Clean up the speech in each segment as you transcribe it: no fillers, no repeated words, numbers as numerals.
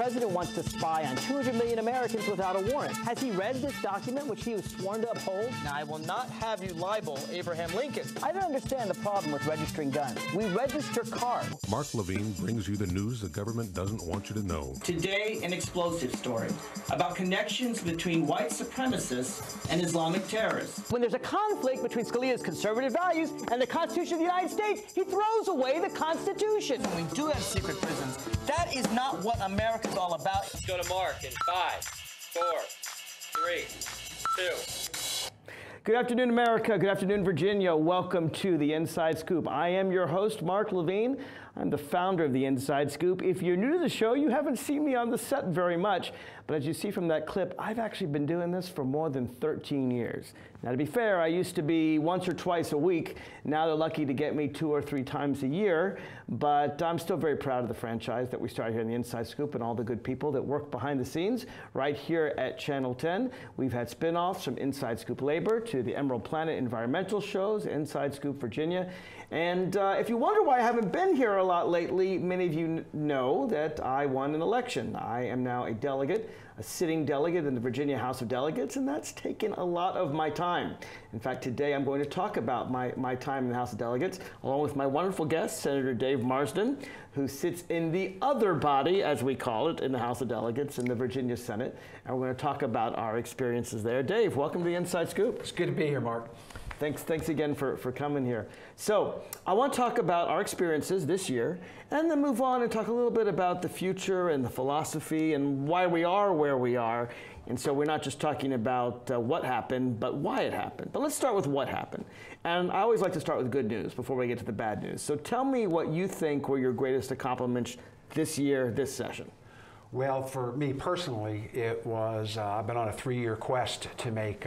president wants to spy on 200 million Americans without a warrant. Has he read this document, which he was sworn to uphold? Now, I will not have you libel Abraham Lincoln. I don't understand the problem with registering guns. We register cars. Mark Levine brings you the news the government doesn't want you to know. Today, an explosive story about connections between white supremacists and Islamic terrorists. When there's a conflict between Scalia's conservative values and the Constitution of the United States, he throws away the Constitution. We do have secret prisons. That is not what America's all about. Let's go to Mark in 5, 4, 3, 2. Good afternoon, America. Good afternoon, Virginia. Welcome to The Inside Scoop. I am your host, Mark Levine. I'm the founder of The Inside Scoop. If you're new to the show, you haven't seen me on the set very much, but as you see from that clip, I've actually been doing this for more than 13 years. Now, to be fair, I used to be once or twice a week. Now they're lucky to get me 2 or 3 times a year, but I'm still very proud of the franchise that we started here in The Inside Scoop and all the good people that work behind the scenes right here at Channel 10. We've had spin-offs from Inside Scoop Labor to the Emerald Planet environmental shows, Inside Scoop Virginia. And if you wonder why I haven't been here a lot lately, many of you know that I won an election. I am now a delegate, a sitting delegate in the Virginia House of Delegates, and that's taken a lot of my time. In fact, today I'm going to talk about my time in the House of Delegates, along with my wonderful guest, Senator David Marsden, who sits in the other body, as we call it, in the House of Delegates in the Virginia Senate. And we're going to talk about our experiences there. Dave, welcome to the Inside Scoop. It's good to be here, Mark. Thanks again for coming here. So I want to talk about our experiences this year and then move on and talk a little bit about the future and the philosophy and why we are where we are. And so we're not just talking about what happened, but why it happened. But let's start with what happened. And I always like to start with good news before we get to the bad news. So tell me what you think were your greatest accomplishments this year, this session. Well, for me personally, it was, I've been on a 3-year quest to make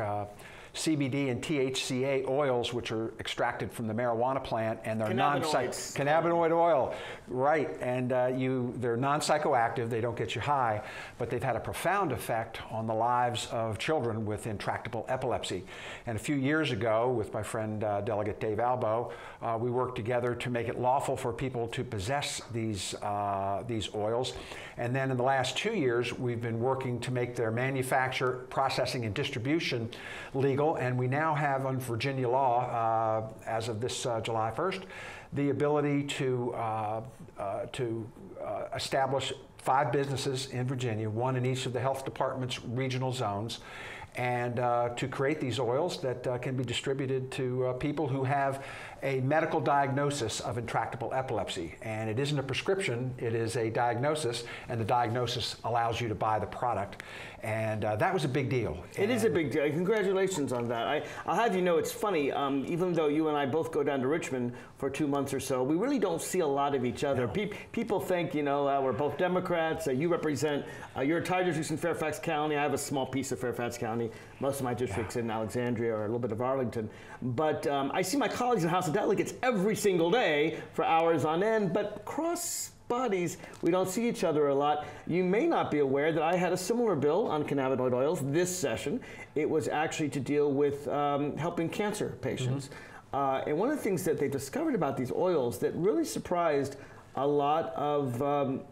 CBD and THCA oils, which are extracted from the marijuana plant, and they're cannabinoid oil, right? And they're non-psychoactive. They don't get you high, but they've had a profound effect on the lives of children with intractable epilepsy. And a few years ago, with my friend Delegate Dave Albo, we worked together to make it lawful for people to possess these oils. And then in the last 2 years, we've been working to make their manufacture, processing, and distribution legal. And we now have, on Virginia law, as of this July 1st, the ability to establish 5 businesses in Virginia, 1 in each of the health department's regional zones, and to create these oils that can be distributed to people who have a medical diagnosis of intractable epilepsy. And it isn't a prescription, it is a diagnosis, and the diagnosis allows you to buy the product. And that was a big deal. It is a big deal. Congratulations on that. I'll have you know, it's funny, even though you and I both go down to Richmond for 2 months or so, we really don't see a lot of each other. No. People think, you know, we're both Democrats. You represent your entire district's in Fairfax County. I have a small piece of Fairfax County. Most of my district's in Alexandria or a little bit of Arlington. But I see my colleagues in the House of Delegates every single day for hours on end, but cross bodies, we don't see each other a lot. You may not be aware that I had a similar bill on cannabinoid oils this session. It was actually to deal with helping cancer patients. Mm-hmm. And one of the things that they discovered about these oils that really surprised a lot of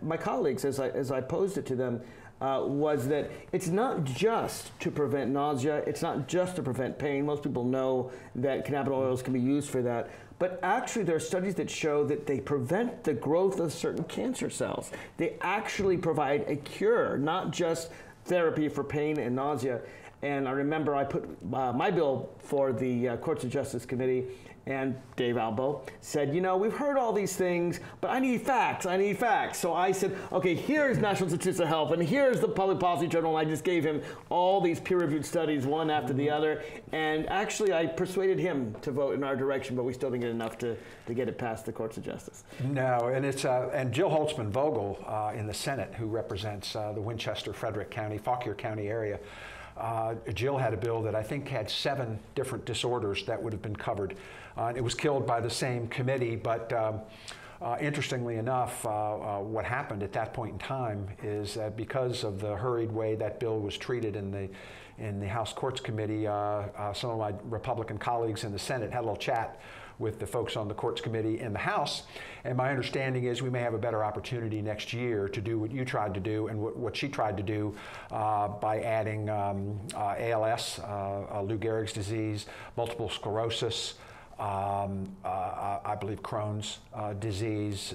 my colleagues as I posed it to them was that it's not just to prevent nausea, it's not just to prevent pain. Most people know that cannabinoid oils can be used for that. But actually there are studies that show that they prevent the growth of certain cancer cells. They actually provide a cure, not just therapy for pain and nausea. And I remember I put my bill for the Courts of Justice Committee, and Dave Albo said, you know, we've heard all these things, but I need facts, I need facts. So I said, okay, here's National Institutes of Health, and here's the Public Policy Journal, and I just gave him all these peer-reviewed studies, one after the other, and actually I persuaded him to vote in our direction, but we still didn't get enough to get it past the Courts of Justice. No, and it's, and Jill Holtzman Vogel in the Senate, who represents the Winchester, Frederick County, Fauquier County area, Jill had a bill that I think had 7 different disorders that would have been covered. It was killed by the same committee, but interestingly enough, what happened at that point in time is that because of the hurried way that bill was treated in the House Courts Committee, some of my Republican colleagues in the Senate had a little chat with the folks on the Courts Committee in the House. And my understanding is we may have a better opportunity next year to do what you tried to do and what she tried to do by adding ALS, Lou Gehrig's disease, multiple sclerosis, I believe Crohn's disease,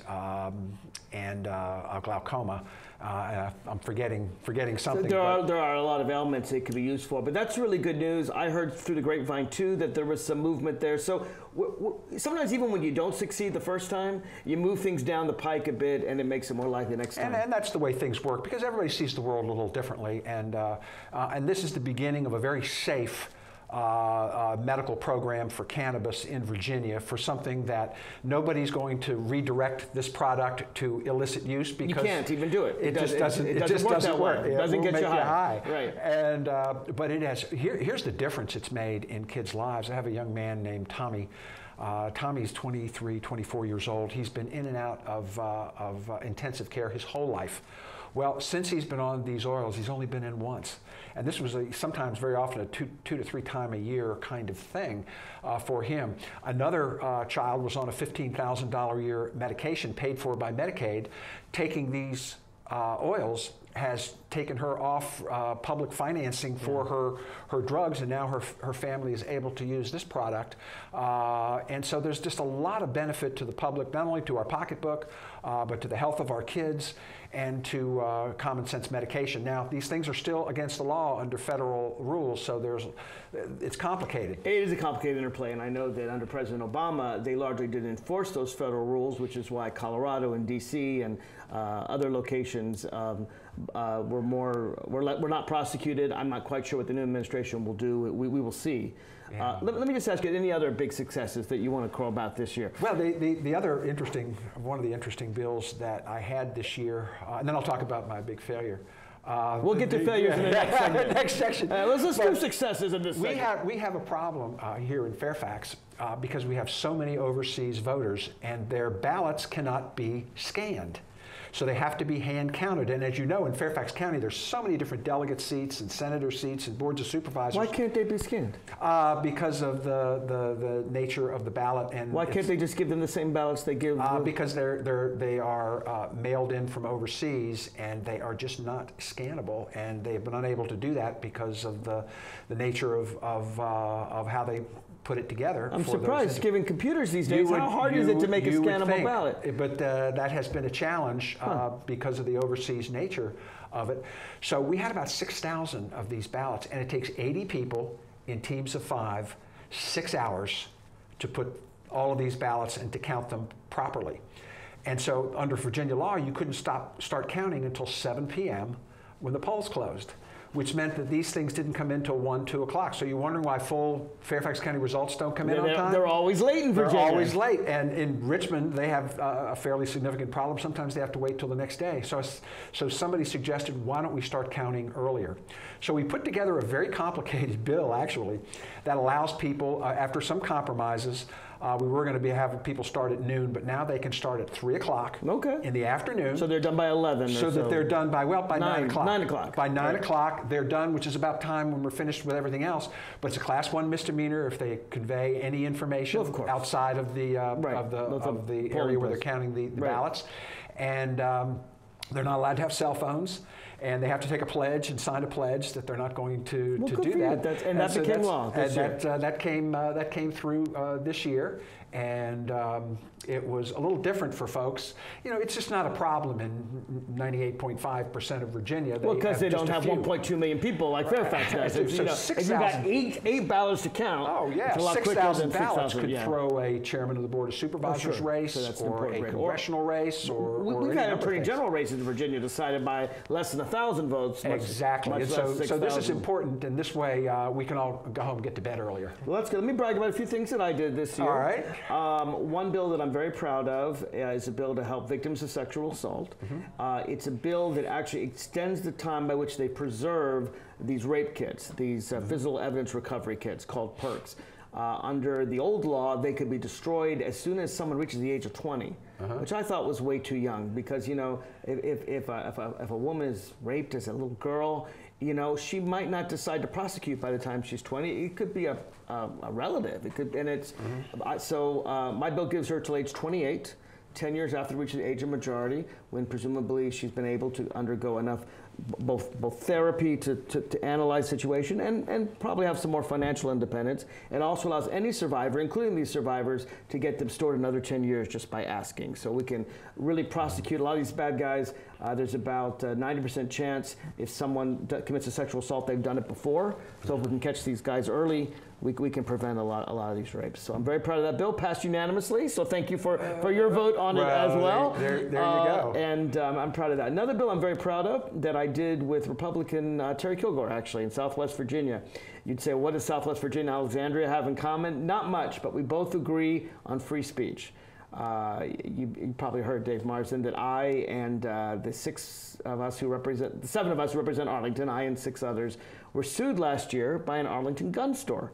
and glaucoma. I'm forgetting something. There are a lot of elements it could be used for, but that's really good news. I heard through the grapevine too that there was some movement there. So sometimes even when you don't succeed the first time, you move things down the pike a bit, and it makes it more likely next time. And that's the way things work because everybody sees the world a little differently, and this is the beginning of a very safe medical program for cannabis in Virginia for something that nobody's going to redirect this product to illicit use because you can't even do it. It just doesn't work. It doesn't get you high. Right. And but it has. Here's the difference it's made in kids' lives. I have a young man named Tommy. Tommy's 23, 24 years old. He's been in and out of intensive care his whole life. Well, since he's been on these oils, he's only been in once. And this was sometimes very often a two to three time a year kind of thing for him. Another child was on a $15,000 a year medication paid for by Medicaid. Taking these oils has taken her off public financing for her drugs, and now her family is able to use this product. And so there's just a lot of benefit to the public, not only to our pocketbook, but to the health of our kids and to common sense medication. Now, these things are still against the law under federal rules, so it's complicated. It is a complicated interplay, and I know that under President Obama, they largely didn't enforce those federal rules, which is why Colorado and DC and other locations were not prosecuted. I'm not quite sure what the new administration will do. We will see. Yeah. Let me just ask you, any other big successes that you want to call about this year? Well, the other one of the interesting bills that I had this year, and then I'll talk about my big failure. We'll get to failures in the next section. Next section. Let's do successes in this section. We have a problem here in Fairfax because we have so many overseas voters, and their ballots cannot be scanned. So they have to be hand counted. And as you know, in Fairfax County, there's so many different delegate seats and senator seats and boards of supervisors. Why can't they be scanned? Because of the nature of the ballot. And why can't they just give them the same ballots they give? Because they are mailed in from overseas, and they are just not scannable. And they've been unable to do that because of the nature of how they put it together. I'm surprised, given computers these days. How hard is it to make a scannable ballot? But that has been a challenge because of the overseas nature of it. So we had about 6,000 of these ballots, and it takes 80 people in teams of 5, 6 hours to put all of these ballots and to count them properly. And so under Virginia law, you couldn't start counting until 7 p.m. when the polls closed, which meant that these things didn't come in till 1, 2 o'clock. So you're wondering why full Fairfax County results don't come in on time? They're always late in Virginia. They're always late. And in Richmond, they have a fairly significant problem. Sometimes they have to wait till the next day. So somebody suggested, why don't we start counting earlier? So we put together a very complicated bill, actually, that allows people, after some compromises, we were going to have people start at noon, but now they can start at 3 o'clock in the afternoon. So they're done by 11. So that they're done by 9 o'clock. 9 o'clock. By 9 o'clock, they're done, which is about time when we're finished with everything else. But it's a Class 1 misdemeanor if they convey any information outside of the area where they're counting the ballots. And they're not allowed to have cell phones. And they have to take a pledge and sign a pledge that they're not going to do that. That became law this year. That came through this year, and it was a little different for folks. You know, it's just not a problem in 98.5% of Virginia. Well, because they don't have 1.2 million people like Fairfax does. So if you got eight ballots to count, oh yeah, 6,000 ballots could throw a chairman of the Board of Supervisors race, or a congressional race, or we've had Attorney General races in Virginia decided by less than 1,000 votes. Exactly. And so this is important, and this way we can all go home and get to bed earlier. Well, that's good. Let me brag about a few things that I did this year. All right. One bill that I'm very proud of is a bill to help victims of sexual assault. Mm-hmm. It's a bill that actually extends the time by which they preserve these rape kits, these physical evidence recovery kits called PERCs. under the old law, they could be destroyed as soon as someone reaches the age of 20, which I thought was way too young, because, you know, if a woman is raped as a little girl, you know, she might not decide to prosecute by the time she's 20. It could be a relative. It could, and it's my bill gives her till age 28, 10 years after reaching the age of majority, when presumably she's been able to undergo enough both therapy to analyze the situation and probably have some more financial independence. It also allows any survivor, including these survivors, to get them stored another 10 years just by asking. So we can really prosecute a lot of these bad guys. There's about 90% chance if someone commits a sexual assault, they've done it before. So if we can catch these guys early, we can prevent a lot of these rapes. So I'm very proud of that bill. Passed unanimously. So thank you for your vote on it as well. There you go. And I'm proud of that. Another bill I'm very proud of that I did with Republican Terry Kilgore, actually, in Southwest Virginia. You'd say, what does Southwest Virginia and Alexandria have in common? Not much, but we both agree on free speech. You probably heard, Dave Marsden, that I and the seven of us who represent Arlington, I and 6 others, were sued last year by an Arlington gun store.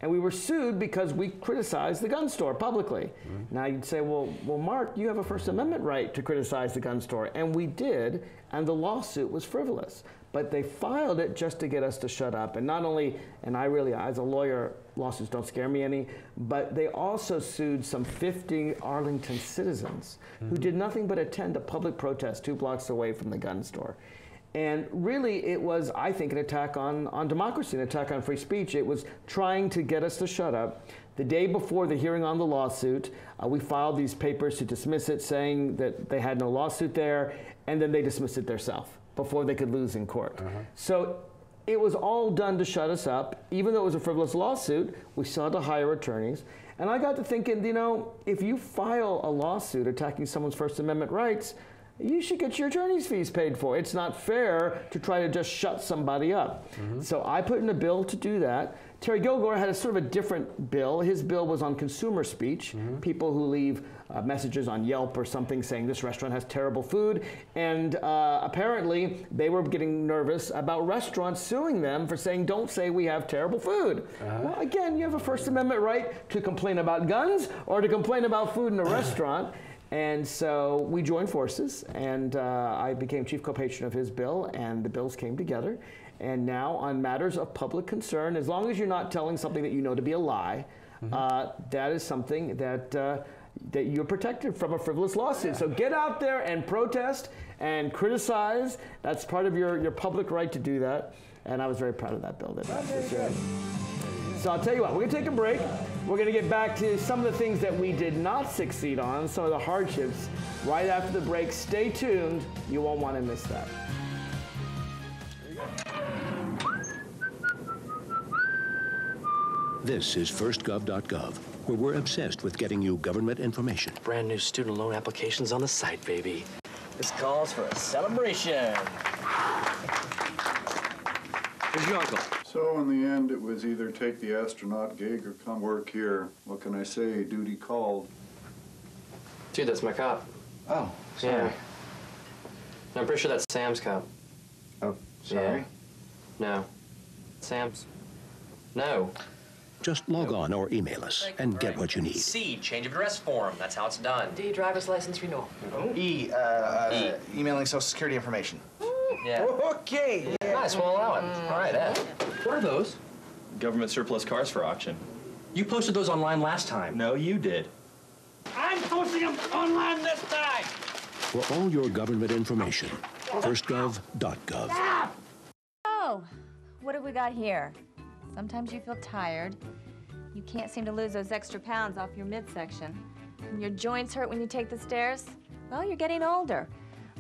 And we were sued because we criticized the gun store publicly. Now you'd say, well, Mark, you have a First Amendment right to criticize the gun store. And we did, and the lawsuit was frivolous. But they filed it just to get us to shut up. And not only, and I really, as a lawyer, lawsuits don't scare me any, but they also sued some 50 Arlington citizens who did nothing but attend a public protest 2 blocks away from the gun store. And really, it was, I think, an attack on democracy, an attack on free speech. It was trying to get us to shut up. The day before the hearing on the lawsuit, we filed these papers to dismiss it, saying that they had no lawsuit there, and then they dismissed it themselves before they could lose in court. So it was all done to shut us up. Even though it was a frivolous lawsuit, we still had to hire attorneys. And I got to thinking, you know, if you file a lawsuit attacking someone's First Amendment rights, you should get your attorney's fees paid for. It's not fair to try to just shut somebody up. So I put in a bill to do that. Terry Kilgore had a sort of a different bill. His bill was on consumer speech, people who leave messages on Yelp or something saying this restaurant has terrible food. And apparently they were getting nervous about restaurants suing them for saying, don't say we have terrible food. Well, again, you have a First Amendment right to complain about guns or to complain about food in a restaurant. And so we joined forces, and I became chief co-patron of his bill, and the bills came together. And now, on matters of public concern, as long as you're not telling something that you know to be a lie, that is something that that you're protected from a frivolous lawsuit. So get out there and protest and criticize. That's part of your public right to do that. And I was very proud of that bill. So I'll tell you what, we're going to take a break. We're going to get back to some of the things that we did not succeed on, some of the hardships, right after the break. Stay tuned. You won't want to miss that. This is firstgov.gov, where we're obsessed with getting you government information. Brand new student loan applications on the site, baby. This calls for a celebration. Where's your uncle? So in the end, it was either take the astronaut gig or come work here. What can I say? Duty called. Dude, that's my cop. Oh, sorry. Yeah. No, I'm pretty sure that's Sam's cop. Oh, sorry. Yeah. No. Sam's. No. Just log on or email us and get what you need. C, change of address form. That's how it's done. D, driver's license renewal. E, emailing Social Security information. Yeah. Okay. Yeah. Nice, we'll allow it. All right, Ed. What are those? Government surplus cars for auction. You posted those online last time. No, you did. I'm posting them online this time. For all your government information, firstgov.gov. Oh, what have we got here? Sometimes you feel tired. You can't seem to lose those extra pounds off your midsection. And your joints hurt when you take the stairs. Well, you're getting older.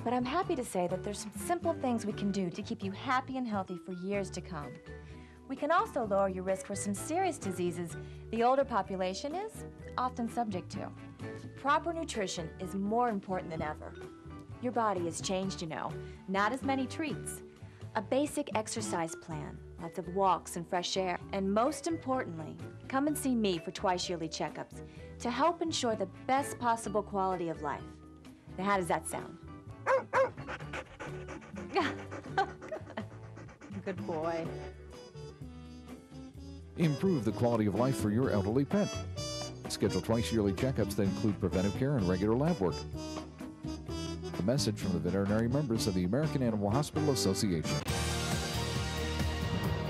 But I'm happy to say that there's some simple things we can do to keep you happy and healthy for years to come. We can also lower your risk for some serious diseases the older population is often subject to. Proper nutrition is more important than ever. Your body has changed, you know. Not as many treats. A basic exercise plan, lots of walks and fresh air, and most importantly, come and see me for twice-yearly checkups to help ensure the best possible quality of life. Now, how does that sound? Good boy. Improve the quality of life for your elderly pet. Schedule twice yearly checkups that include preventive care and regular lab work. A message from the veterinary members of the American Animal Hospital Association.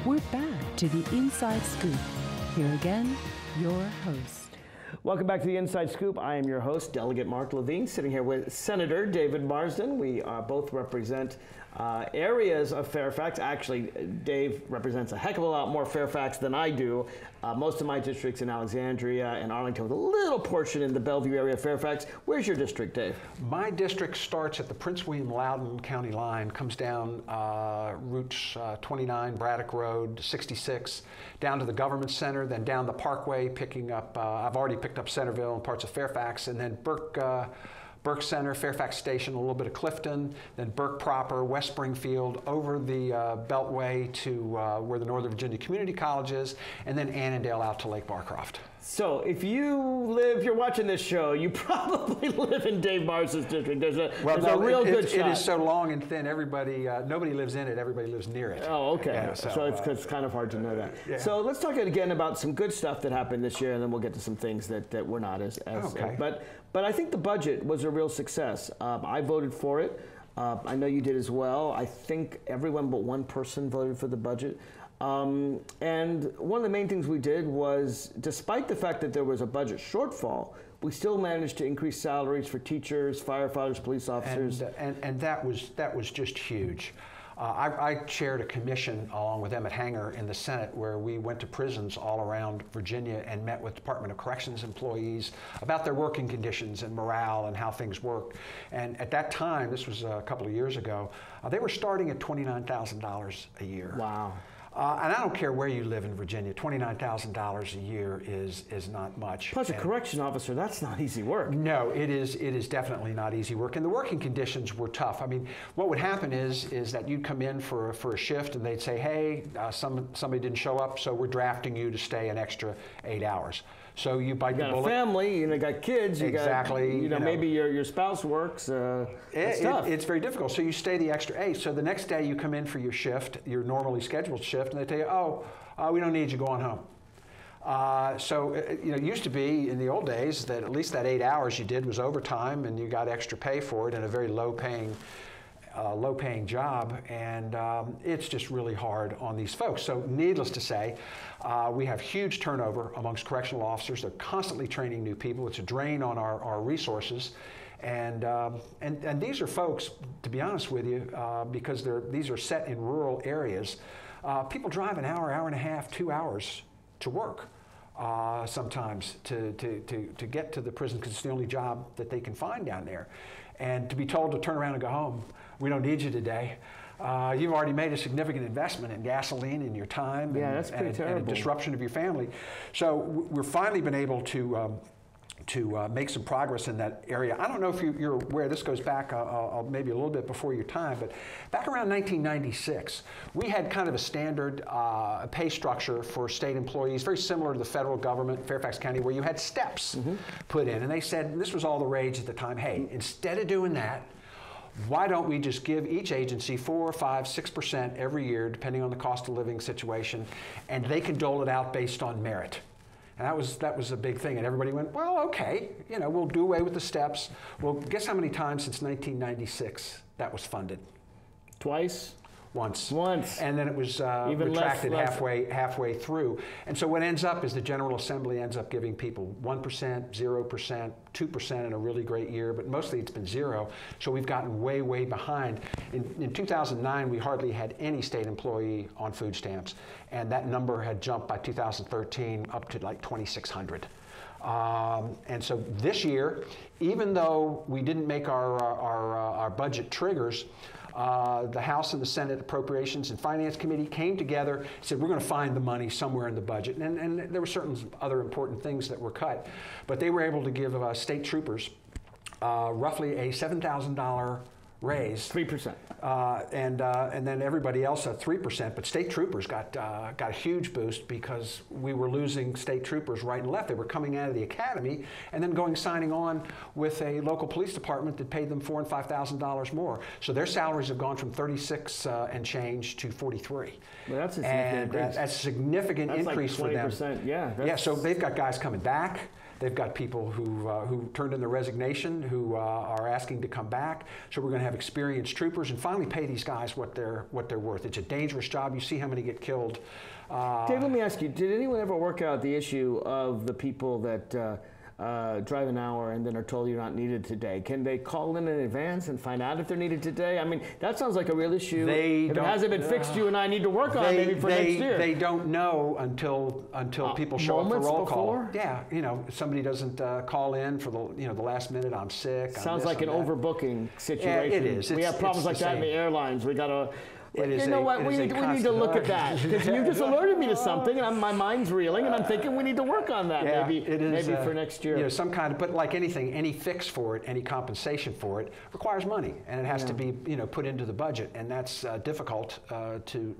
We're back to the Inside Scoop. Here again, your host. Welcome back to the Inside Scoop. I am your host, Delegate Mark Levine, sitting here with Senator David Marsden. We both represent areas of Fairfax. Actually, Dave represents a heck of a lot more Fairfax than I do. Most of my district's in Alexandria and Arlington, with a little portion in the Bellevue area of Fairfax. Where's your district, Dave? My district starts at the Prince William Loudoun County line, comes down routes 29, Braddock Road, 66, down to the Government Center, then down the Parkway, picking up, I've already picked up Centerville and parts of Fairfax, and then Burke Center, Fairfax Station, a little bit of Clifton, then Burke proper, West Springfield, over the Beltway to where the Northern Virginia Community College is, and then Annandale out to Lake Barcroft. So if you're watching this show, you probably live in Dave Marsden's district. There's a real good shot. It is so long and thin, everybody, nobody lives in it, everybody lives near it. Oh, okay. Yeah, so it's kind of hard to know that. Yeah. So let's talk again about some good stuff that happened this year, and then we'll get to some things that were not as okay. But I think the budget was a real success. I voted for it. I know you did as well. I think everyone but one person voted for the budget. And one of the main things we did was, despite the fact that there was a budget shortfall, we still managed to increase salaries for teachers, firefighters, police officers. And that was just huge. I chaired a commission along with Emmett Hanger in the Senate where we went to prisons all around Virginia and met with Department of Corrections employees about their working conditions and morale and how things worked. And at that time, this was a couple of years ago, they were starting at $29,000 a year. Wow. And I don't care where you live in Virginia, $29,000 a year is not much. Plus a correction officer, that's not easy work. No, it is definitely not easy work. And the working conditions were tough. I mean, what would happen is that you'd come in for a shift and they'd say, hey, somebody didn't show up, so we're drafting you to stay an extra 8 hours. So you bite the bullet. You got a family, you got kids, exactly. Maybe your spouse works. It's tough. It's very difficult. So you stay the extra 8. So the next day you come in for your shift, your normally scheduled shift, and they tell you, we don't need you, go on home. So it used to be in the old days that at least that 8 hours you did was overtime, and you got extra pay for it in a very low-paying job, and it's just really hard on these folks. So needless to say, we have huge turnover amongst correctional officers. They're constantly training new people. It's a drain on our resources. And these are folks, to be honest with you, because these are set in rural areas, people drive an hour, hour and a half, 2 hours to work sometimes to get to the prison because it's the only job that they can find down there. And to be told to turn around and go home, we don't need you today. You've already made a significant investment in gasoline and your time and a disruption of your family. So we've finally been able to make some progress in that area. I don't know if you're aware, this goes back maybe a little bit before your time, but back around 1996, we had kind of a standard pay structure for state employees, very similar to the federal government, Fairfax County, where you had steps put in. And they said, and this was all the rage at the time, hey, instead of doing that, why don't we just give each agency 4%, 5%, 6% every year, depending on the cost of living situation, and they can dole it out based on merit. And that was a big thing, and everybody went, well, okay, we'll do away with the steps. Well, guess how many times since 1996 that was funded? Twice? Once. Once. And then it was retracted halfway through. And so what ends up is the General Assembly ends up giving people 1%, 0%, 2% in a really great year, but mostly it's been 0. So we've gotten way, way behind. In 2009, we hardly had any state employee on food stamps, and that number had jumped by 2013 up to like 2,600. And so this year, even though we didn't make our budget triggers, the House and the Senate Appropriations and Finance Committee came together and said, we're going to find the money somewhere in the budget. And there were certain other important things that were cut. But they were able to give state troopers roughly a $7,000 raise. 3%. And then everybody else at 3%. But state troopers got a huge boost because we were losing state troopers right and left. They were coming out of the academy and then signing on with a local police department that paid them $4,000 and $5,000 more. So their salaries have gone from 36 and change to 43. Well, that's a significant increase. That's a significant increase like 20%, for them. Yeah. So they've got guys coming back. They've got people who turned in their resignation who are asking to come back. So we're going to have experienced troopers and finally pay these guys what they're worth. It's a dangerous job. You see how many get killed. Dave, let me ask you, did anyone ever work out the issue of the people that drive an hour and then are told you're not needed today? Can they call in advance and find out if they're needed today? I mean, that sounds like a real issue. If it hasn't been fixed, you and I need to work on maybe for next year. They don't know until people show up for roll call. Yeah, somebody doesn't call in for the last minute. I'm sick. Sounds like an overbooking situation. Yeah, it is. We have problems like that in the airlines. We got to. We need to look at that because you just alerted me to something, and my mind's reeling, and I'm thinking we need to work on that maybe for next year. Some kind of, but like anything, any fix for it, any compensation for it requires money, and it has to be put into the budget, and that's difficult to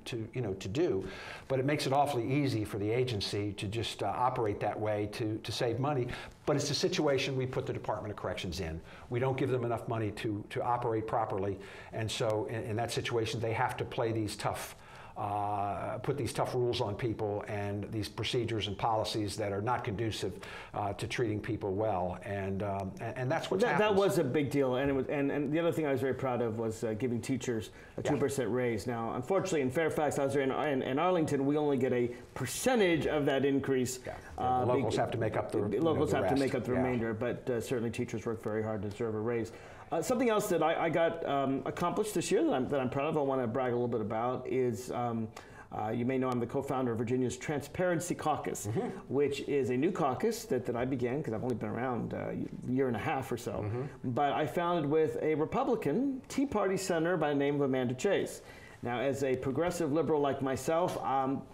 do. But it makes it awfully easy for the agency to just operate that way to save money. But it's a situation we put the Department of Corrections in. We don't give them enough money to operate properly, and so in that situation they have to play these tough, put these tough rules on people and these procedures and policies that are not conducive to treating people well, and that's what's happened. That was a big deal, and it was, and the other thing I was very proud of was giving teachers a 2% raise. Now, unfortunately, in Fairfax, I was there in Arlington, we only get a percentage of that increase. The locals have to make up the remainder, but certainly teachers work very hard to deserve a raise. Something else that I got accomplished this year that I'm proud of, I want to brag a little bit about, is you may know I'm the co-founder of Virginia's Transparency Caucus, which is a new caucus that I began because I've only been around a year and a half or so. But I founded with a Republican Tea Party senator by the name of Amanda Chase. Now, as a progressive liberal like myself,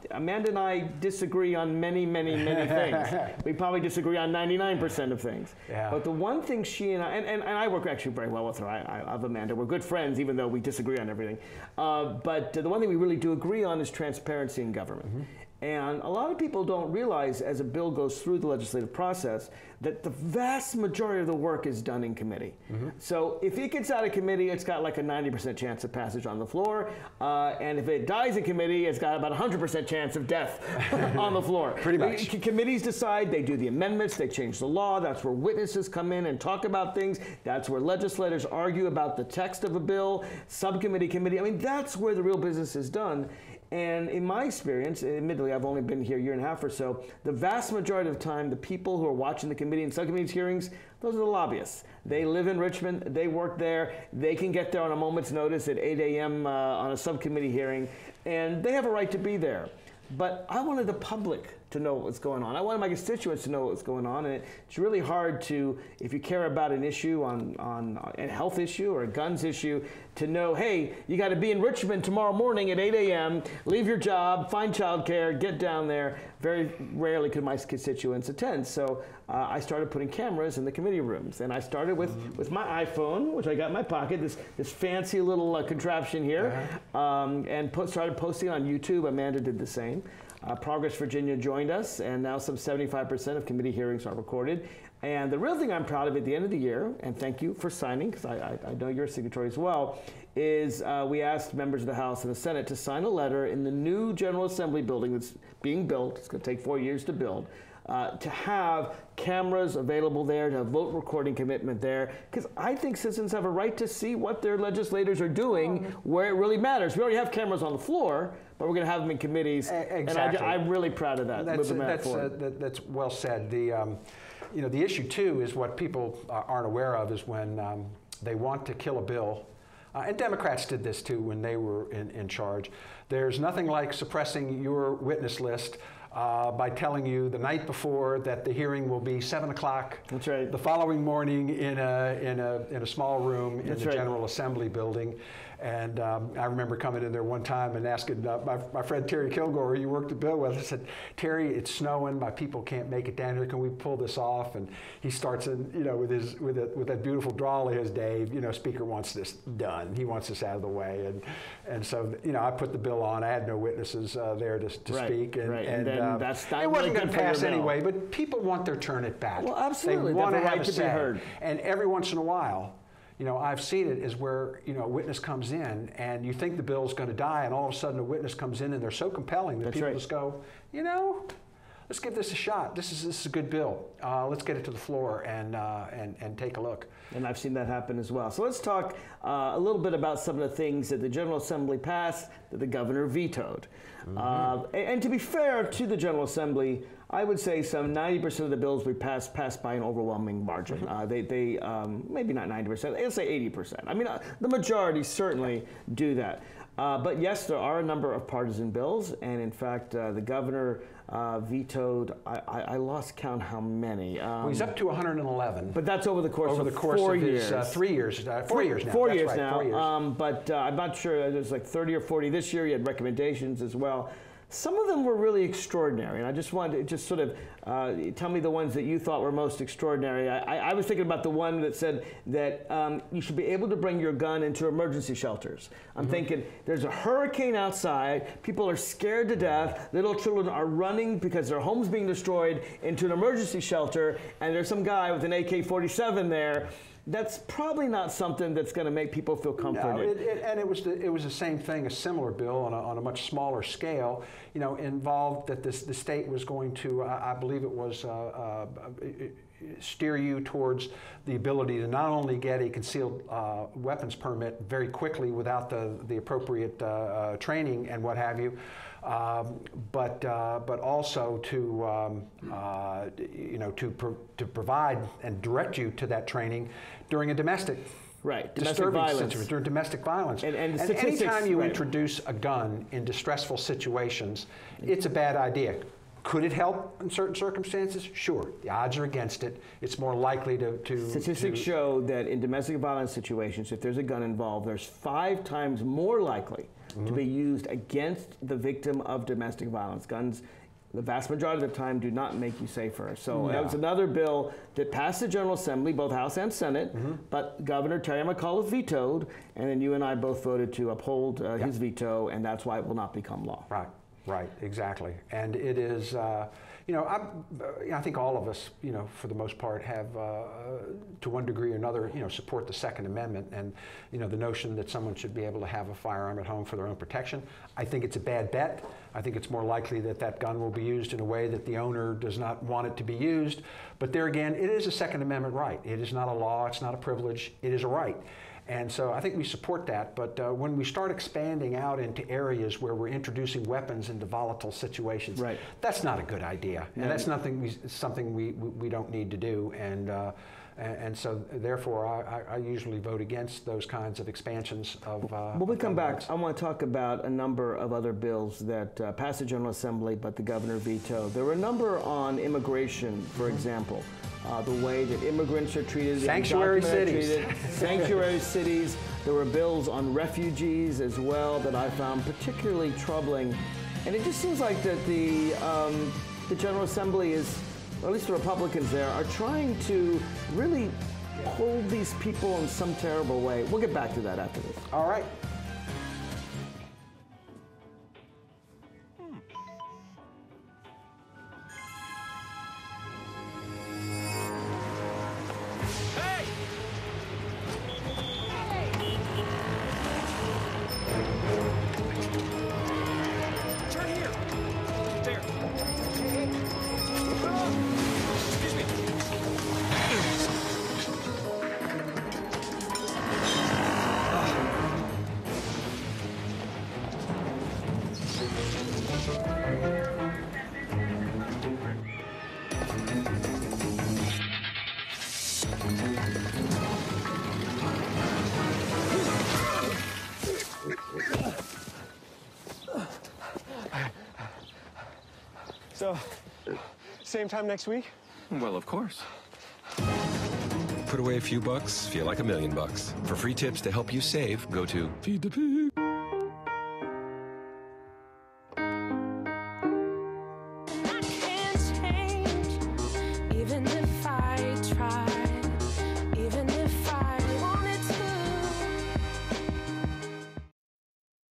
Amanda and I disagree on many, many, many things. We probably disagree on 99% of things. Yeah. But the one thing she and I work actually very well with her. I love Amanda. We're good friends, even though we disagree on everything. But the one thing we really do agree on is transparency in government. And a lot of people don't realize as a bill goes through the legislative process that the vast majority of the work is done in committee. So if it gets out of committee, it's got like a 90% chance of passage on the floor. And if it dies in committee, it's got about a 100% chance of death on the floor. Pretty much. Committees decide, they do the amendments, they change the law. That's where witnesses come in and talk about things. That's where legislators argue about the text of a bill, subcommittee, committee. I mean, that's where the real business is done. And in my experience, admittedly, I've only been here a year and a half or so, the vast majority of the time, the people who are watching the committee and subcommittees hearings, those are the lobbyists. They live in Richmond, they work there, they can get there on a moment's notice at 8 a.m. On a subcommittee hearing, and they have a right to be there. But I wanted the public to know what's going on. I wanted my constituents to know what's going on, and it's really hard to, if you care about an issue on a health issue or a guns issue, to know, hey, you got to be in Richmond tomorrow morning at 8 a.m., leave your job, find childcare, get down there. Very rarely could my constituents attend. So I started putting cameras in the committee rooms, and I started with my iPhone, which I got in my pocket, this fancy little contraption here, and started posting on YouTube. Amanda did the same. Progress Virginia joined us, and now some 75% of committee hearings are recorded. And the real thing I'm proud of at the end of the year, and thank you for signing, because I know you're a signatory as well, is we asked members of the House and the Senate to sign a letter in the new General Assembly building that's being built. It's going to take 4 years to build. To have cameras available there, to have vote recording commitment there, because I think citizens have a right to see what their legislators are doing where it really matters. We already have cameras on the floor, but we're going to have them in committees. Exactly. And I'm really proud of that. That's well said. The issue too is what people aren't aware of is when they want to kill a bill. And Democrats did this too when they were in charge. There's nothing like suppressing your witness list by telling you the night before that the hearing will be 7 o'clock. That's right. The following morning in a small room in the General Assembly building. And I remember coming in there one time and asking my friend Terry Kilgore, who you worked the bill with, I said, Terry, it's snowing, my people can't make it down here, can we pull this off? And he starts in, you know, with that beautiful drawl of his, Dave, you know, Speaker wants this done. He wants this out of the way. And so, you know, I put the bill on. I had no witnesses there to speak. And then that's it wasn't going to pass anyway, but people want their turn at bat. Well, absolutely. They want to have a to say. be heard. And every once in a while, you know, I've seen it is where, you know, a witness comes in and you think the bill's going to die, and all of a sudden a witness comes in and they're so compelling that people just go, you know, let's give this a shot. This is a good bill. Let's get it to the floor and take a look. And I've seen that happen as well. So let's talk a little bit about some of the things that the General Assembly passed that the governor vetoed. And to be fair to the General Assembly, I would say some 90% of the bills we passed by an overwhelming margin. They maybe not 90%, I'd say 80%. I mean, the majority certainly do that. But yes, there are a number of partisan bills, and in fact, the governor vetoed, I lost count how many. Well, he's up to 111. But that's over the course of 4 years. 3 years, 4 years now. 4 That's years right, now. 4 years. But I'm not sure, there's like 30 or 40 this year. You had recommendations as well. Some of them were really extraordinary, and I just wanted to just sort of tell me the ones that you thought were most extraordinary. I was thinking about the one that said that you should be able to bring your gun into emergency shelters. I'm thinking there's a hurricane outside, people are scared to death, little children are running because their home's being destroyed into an emergency shelter, and there's some guy with an AK-47 there. That's probably not something that's going to make people feel comforted. No, and it was the same thing. A similar bill on a much smaller scale, you know, involved that the state was going to, I believe it was, steer you towards the ability to not only get a concealed weapons permit very quickly without the appropriate training and what have you, but also to you know, to provide and direct you to that training during a domestic violence. During domestic violence. And anytime you introduce a gun in distressful situations, it's a bad idea. Could it help in certain circumstances? Sure. The odds are against it. It's more likely to Statistics show that in domestic violence situations, if there's a gun involved, there's 5 times more likely to be used against the victim of domestic violence. Guns, the vast majority of the time, do not make you safer. So that was another bill that passed the General Assembly, both House and Senate, but Governor Terry McAuliffe vetoed, and then you and I both voted to uphold his veto, and that's why it will not become law. Right, exactly. And it is, you know, I think all of us, you know, for the most part have, to one degree or another, you know, support the Second Amendment and, you know, the notion that someone should be able to have a firearm at home for their own protection. I think it's a bad bet. I think it's more likely that that gun will be used in a way that the owner does not want it to be used. But there again, it is a Second Amendment right. It is not a law, it's not a privilege, it is a right. And so I think we support that, but when we start expanding out into areas where we're introducing weapons into volatile situations, that's not a good idea. And that's something we don't need to do. And so therefore I usually vote against those kinds of expansions of when we come back, I want to talk about a number of other bills that passed the General Assembly but the governor vetoed. There were a number on immigration, for example. The way that immigrants are treated, sanctuary cities. Sanctuary cities. There were bills on refugees as well that I found particularly troubling. And it just seems like that the General Assembly is, or at least the Republicans there, are trying to really hold these people in some terrible way. We'll get back to that after this. All right. So, same time next week? Well, of course. Put away a few bucks, feel like $1 million. For free tips to help you save, go to Feed the Pig.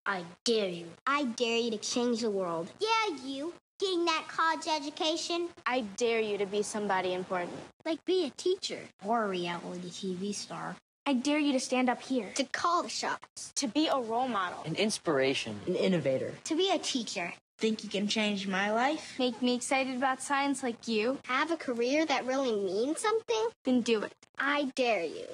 I dare you. I dare you to change the world. Yeah, you. Getting that college education. I dare you to be somebody important. Like be a teacher. Or a reality TV star. I dare you to stand up here. To call the shots. To be a role model. An inspiration. An innovator. To be a teacher. Think you can change my life? Make me excited about science like you. Have a career that really means something? Then do it. I dare you.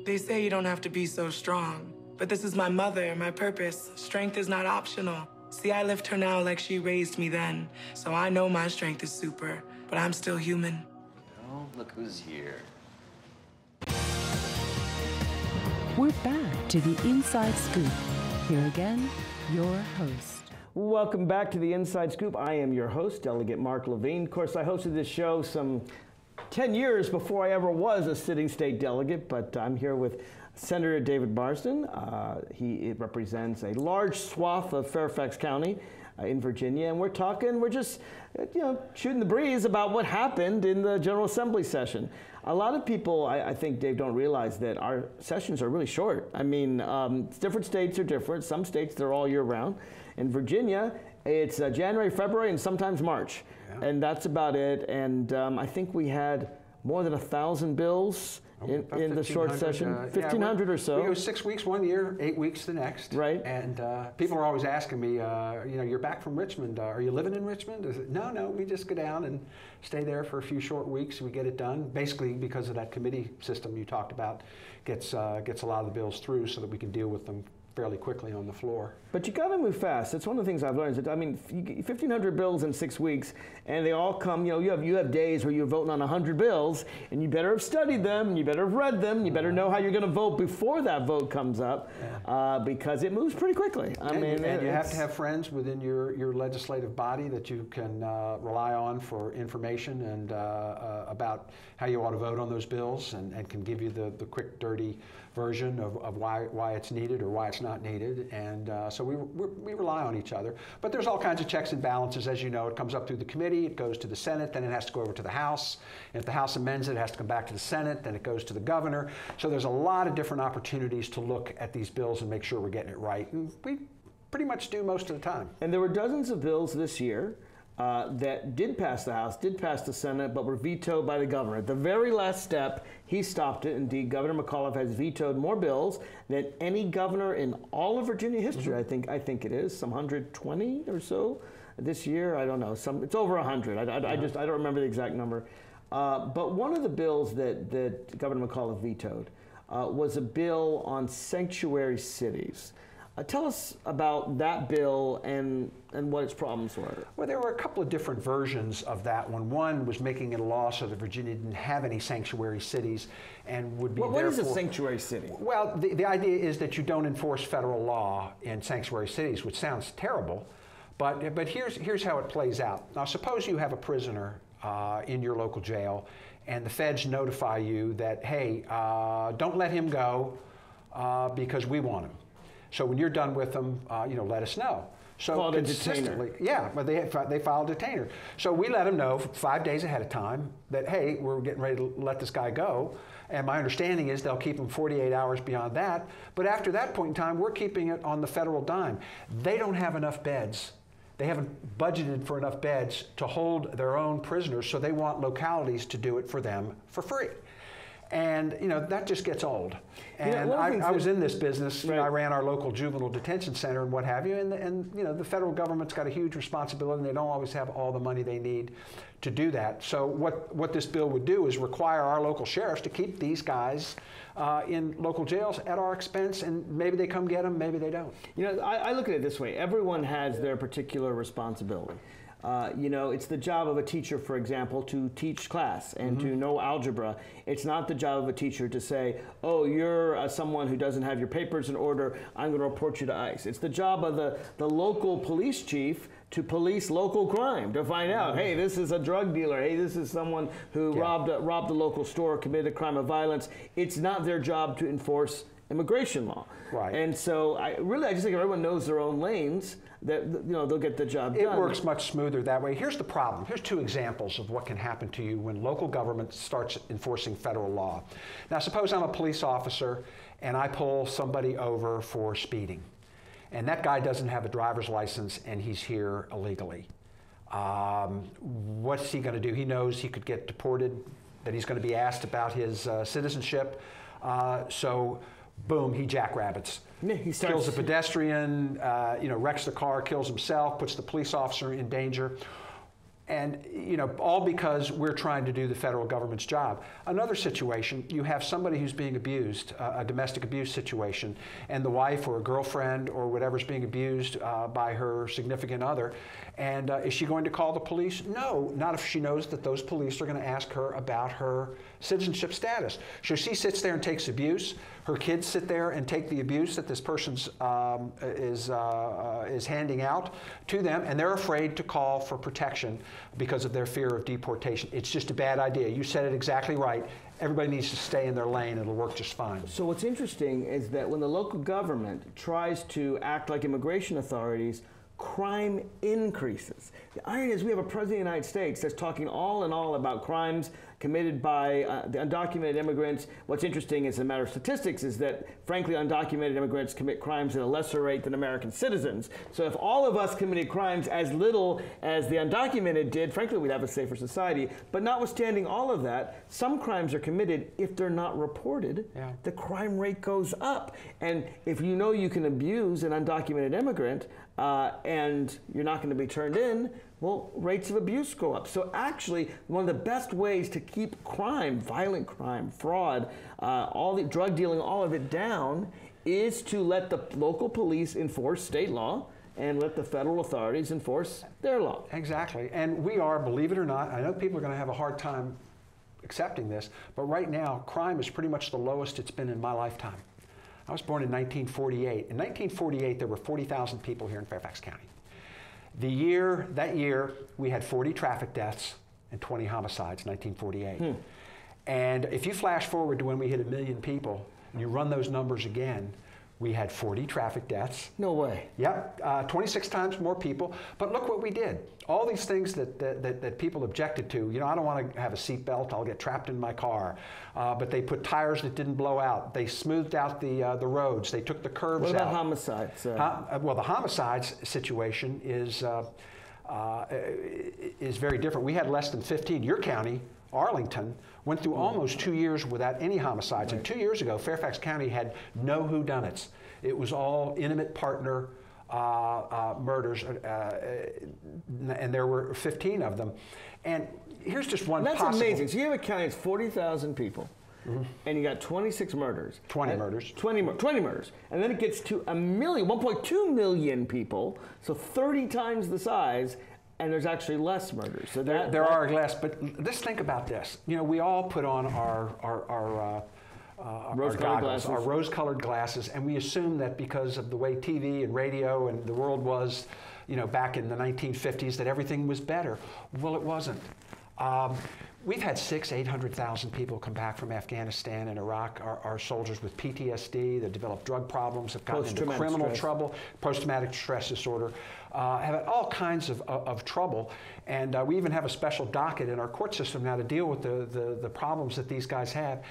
They say you don't have to be so strong. But this is my mother, my purpose. Strength is not optional. See, I lift her now like she raised me then. So I know my strength is super, but I'm still human. Oh, look who's here. We're back to the Inside Scoop. Here again, your host. Welcome back to the Inside Scoop. I am your host, Delegate Mark Levine. Of course, I hosted this show some 10 years before I ever was a sitting state delegate, but I'm here with Senator David Marsden. He represents a large swath of Fairfax County in Virginia, and we're just shooting the breeze about what happened in the General Assembly session. A lot of people, I think, Dave, don't realize that our sessions are really short. I mean, different states are different. Some states, they're all year round. In Virginia, it's January, February, and sometimes March. Yeah. And that's about it. And I think we had more than 1,000 bills in the short session, 1,500 or so. We go 6 weeks one year, 8 weeks the next. Right. And people are always asking me, you're back from Richmond. Are you living in Richmond? No, we just go down and stay there for a few short weeks. We get it done, basically because of that committee system you talked about, gets a lot of the bills through so that we can deal with them fairly quickly on the floor. But you got to move fast. That's one of the things I've learned. Is that, I mean, 1,500 bills in 6 weeks, and they all come. You have days where you're voting on 100 bills, and you better have studied them, and you better have read them, and you better know how you're going to vote before that vote comes up, because it moves pretty quickly. And you have to have friends within your legislative body that you can rely on for information and about how you ought to vote on those bills, and can give you the quick, dirty version of why it's needed or why it's not needed. And so we rely on each other. But there's all kinds of checks and balances. As you know, it comes up through the committee, it goes to the Senate, then it has to go over to the House. And if the House amends it, it has to come back to the Senate, then it goes to the governor. So there's a lot of different opportunities to look at these bills and make sure we're getting it right. And we pretty much do most of the time. And there were dozens of bills this year that did pass the House, did pass the Senate, but were vetoed by the governor. At the very last step, he stopped it. Indeed, Governor McAuliffe has vetoed more bills than any governor in all of Virginia history. I think it is some 120 or so this year. I don't know. It's over 100. I don't remember the exact number. But one of the bills that Governor McAuliffe vetoed was a bill on sanctuary cities. Tell us about that bill and what its problems were. Well, there were a couple of different versions of that one. One was making it a law so that Virginia didn't have any sanctuary cities and would be What is a sanctuary city? Well, the idea is that you don't enforce federal law in sanctuary cities, which sounds terrible, but here's how it plays out. Now, suppose you have a prisoner in your local jail, and the feds notify you that, hey, don't let him go because we want him. So when you're done with them, let us know. So consistently, but they file a detainer. So we let them know 5 days ahead of time that, hey, we're getting ready to let this guy go. And my understanding is they'll keep him 48 hours beyond that. But after that point in time, we're keeping it on the federal dime. They don't have enough beds. They haven't budgeted for enough beds to hold their own prisoners, so they want localities to do it for them for free. And that just gets old. And I was in this business. Right. I ran our local juvenile detention center and what have you. And the federal government's got a huge responsibility, and they don't always have all the money they need to do that. So what this bill would do is require our local sheriffs to keep these guys in local jails at our expense, and maybe they come get them, maybe they don't. I look at it this way: everyone has their particular responsibility. You know, it's the job of a teacher, for example, to teach class and to know algebra. It's not the job of a teacher to say, oh, you're someone who doesn't have your papers in order, I'm going to report you to ICE. It's the job of the local police chief to police local crime, to find out, hey, this is a drug dealer, hey, this is someone who robbed a local store, committed a crime of violence. It's not their job to enforce immigration law. Right. And so I just think if everyone knows their own lanes, that, you know, they'll get the job done. It works much smoother that way. Here's the problem. Here's two examples of what can happen to you when local government starts enforcing federal law. Now, suppose I'm a police officer and I pull somebody over for speeding. And that guy doesn't have a driver's license and he's here illegally. What's he going to do? He knows he could get deported, that he's going to be asked about his citizenship. So, boom, he jackrabbits. He kills a pedestrian, you know, wrecks the car, kills himself, puts the police officer in danger. And, you know, all because we're trying to do the federal government's job. Another situation, you have somebody who's being abused, a domestic abuse situation, and the wife or a girlfriend or whatever's being abused by her significant other. And is she going to call the police? No, not if she knows that those police are going to ask her about her citizenship status. So she sits there and takes abuse. Her kids sit there and take the abuse that this person's is handing out to them, and they're afraid to call for protection because of their fear of deportation. It's just a bad idea. You said it exactly right. Everybody needs to stay in their lane. It'll work just fine. So what's interesting is that when the local government tries to act like immigration authorities, crime increases. The irony is we have a president of the United States that's talking all in all about crimes committed by the undocumented immigrants. What's interesting as a matter of statistics is that, frankly, undocumented immigrants commit crimes at a lesser rate than American citizens. So if all of us committed crimes as little as the undocumented did, frankly, we'd have a safer society. But notwithstanding all of that, some crimes are committed if they're not reported. Yeah. The crime rate goes up. And if you know you can abuse an undocumented immigrant and you're not going to be turned in, well, rates of abuse go up. So actually, one of the best ways to keep crime, violent crime, fraud, all the drug dealing, all of it down, is to let the local police enforce state law and let the federal authorities enforce their law. Exactly. And we are, believe it or not, I know people are going to have a hard time accepting this, but right now, crime is pretty much the lowest it's been in my lifetime. I was born in 1948. In 1948, there were 40,000 people here in Fairfax County. That year, we had 40 traffic deaths and 20 homicides, 1948. And if you flash forward to when we hit 1 million people, and you run those numbers again, we had 40 traffic deaths. No way. Yep, 26 times more people. But look what we did. All these things that people objected to. You know, I don't want to have a seatbelt. I'll get trapped in my car. But they put tires that didn't blow out. They smoothed out the roads. They took the curbs out. What about homicides? Well, the homicides situation is very different. We had less than 15. Your county, Arlington, went through almost 2 years without any homicides. Right. And 2 years ago, Fairfax County had no whodunits. It was all intimate partner murders, and there were 15 of them. And here's just one possible. That's amazing. So you have a county that's 40,000 people, and you got 26 murders. 20 murders. 20 murders. And then it gets to 1.2 million people, so 30 times the size, and there's actually less murders. So there are less, but just think about this. You know, we all put on our rose-colored glasses, and we assume that because of the way TV and radio and the world was, you know, back in the 1950s, that everything was better. Well, it wasn't. We've had 800,000 people come back from Afghanistan and Iraq. Our soldiers with PTSD, that developed drug problems, have gotten into criminal trouble, post-traumatic stress disorder, have had all kinds of trouble. And we even have a special docket in our court system now to deal with the problems that these guys have.